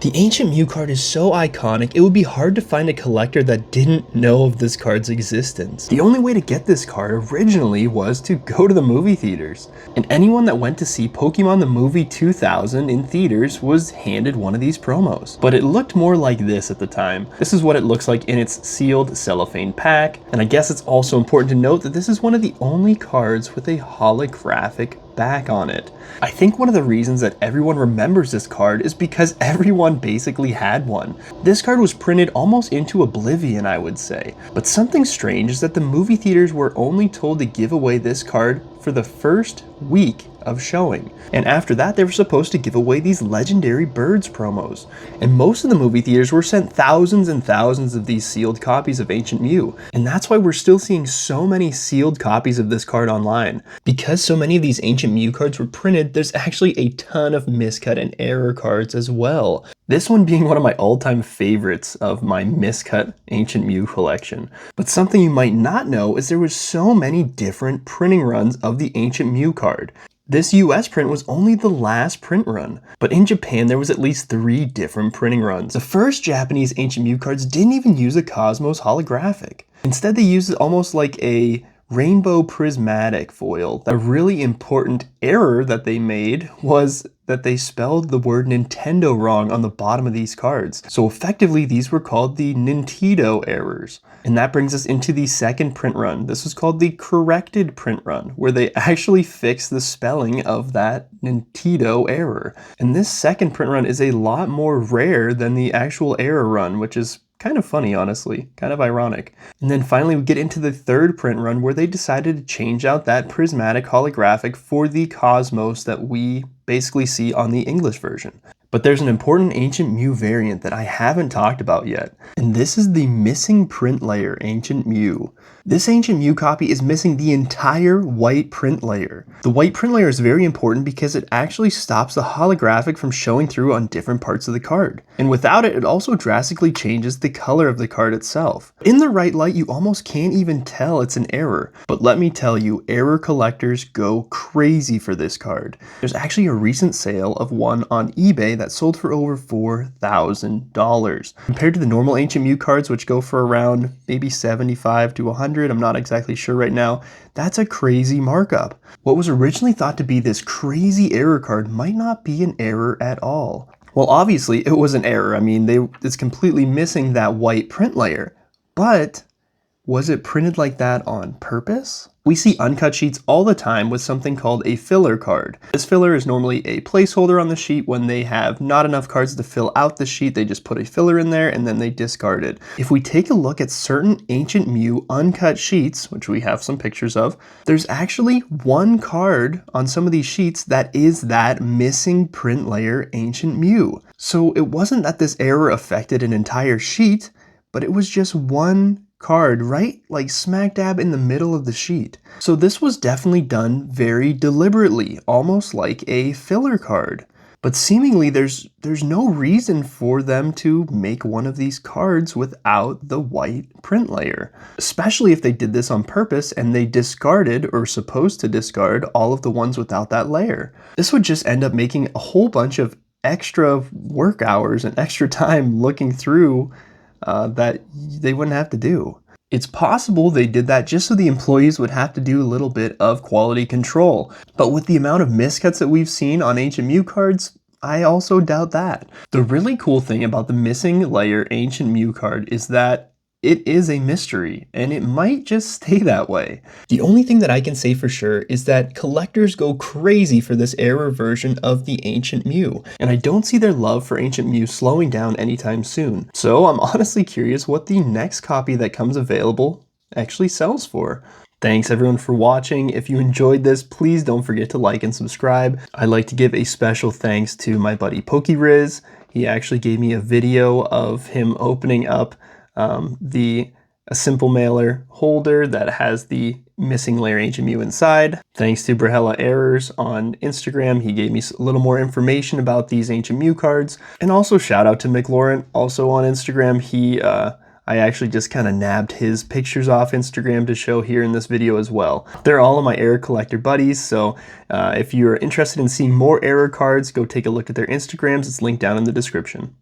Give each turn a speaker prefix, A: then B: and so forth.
A: The Ancient Mew card is so iconic, it would be hard to find a collector that didn't know of this card's existence. The only way to get this card originally was to go to the movie theaters, and anyone that went to see Pokemon the Movie 2000 in theaters was handed one of these promos. But it looked more like this at the time. This is what it looks like in its sealed cellophane pack, and I guess it's also important to note that this is one of the only cards with a holographic back on it. I think one of the reasons that everyone remembers this card is because everyone basically had one. This card was printed almost into oblivion, I would say. But something strange is that the movie theaters were only told to give away this card for the first week of showing. And after that, they were supposed to give away these legendary birds promos. And most of the movie theaters were sent thousands and thousands of these sealed copies of Ancient Mew. And that's why we're still seeing so many sealed copies of this card online. Because so many of these Ancient Mew cards were printed, there's actually a ton of miscut and error cards as well. This one being one of my all-time favorites of my miscut Ancient Mew collection. But something you might not know is there was so many different printing runs of the Ancient Mew card. This US print was only the last print run, but in Japan there was at least 3 different printing runs. The first Japanese Ancient Mew cards didn't even use a Cosmos holographic. Instead they used almost like a rainbow prismatic foil. A really important error that they made was that they spelled the word Nintendo wrong on the bottom of these cards. So effectively these were called the Nintendo errors. And that brings us into the second print run. This was called the corrected print run, where they actually fixed the spelling of that Nintendo error. And this second print run is a lot more rare than the actual error run, which is kind of funny, honestly, kind of ironic. And then finally we get into the third print run where they decided to change out that prismatic holographic for the Cosmos that we basically see on the English version. But there's an important Ancient Mew variant that I haven't talked about yet, and this is the missing print layer Ancient Mew. This Ancient Mew copy is missing the entire white print layer. The white print layer is very important because it actually stops the holographic from showing through on different parts of the card. And without it, it also drastically changes the color of the card itself. In the right light, you almost can't even tell it's an error. But let me tell you, error collectors go crazy for this card. There's actually a recent sale of one on eBay that sold for over $4,000. Compared to the normal Ancient Mew cards, which go for around maybe 75 to 100, I'm not exactly sure right now, that's a crazy markup. What was originally thought to be this crazy error card might not be an error at all. Well, obviously it was an error. I mean, it's completely missing that white print layer, but was it printed like that on purpose? We see uncut sheets all the time with something called a filler card. This filler is normally a placeholder on the sheet. When they have not enough cards to fill out the sheet, they just put a filler in there and then they discard it. If we take a look at certain Ancient Mew uncut sheets, which we have some pictures of, there's actually one card on some of these sheets that is that missing print layer Ancient Mew. So it wasn't that this error affected an entire sheet, but it was just one card right like smack dab in the middle of the sheet. So this was definitely done very deliberately, almost like a filler card. But seemingly there's no reason for them to make one of these cards without the white print layer, especially if they did this on purpose and they discarded or supposed to discard all of the ones without that layer. This would just end up making a whole bunch of extra work hours and extra time looking through that they wouldn't have to do. It's possible they did that just so the employees would have to do a little bit of quality control. But with the amount of miscuts that we've seen on Ancient Mew cards, I also doubt that. The really cool thing about the missing layer Ancient Mew card is that it is a mystery, and it might just stay that way. The only thing that I can say for sure is that collectors go crazy for this error version of the Ancient Mew, and I don't see their love for Ancient Mew slowing down anytime soon. So I'm honestly curious what the next copy that comes available actually sells for. Thanks everyone for watching. If you enjoyed this, please don't forget to like and subscribe. I'd like to give a special thanks to my buddy PokeRiz. He actually gave me a video of him opening up a simple mailer holder that has the missing layer Ancient Mew inside. Thanks to Brahella Errors on Instagram, he gave me a little more information about these Ancient Mew cards. And also shout out to McLaren't, also on Instagram. I actually just kind of nabbed his pictures off Instagram to show here in this video as well. They're all of my error collector buddies, so if you're interested in seeing more error cards, go take a look at their Instagrams. It's linked down in the description.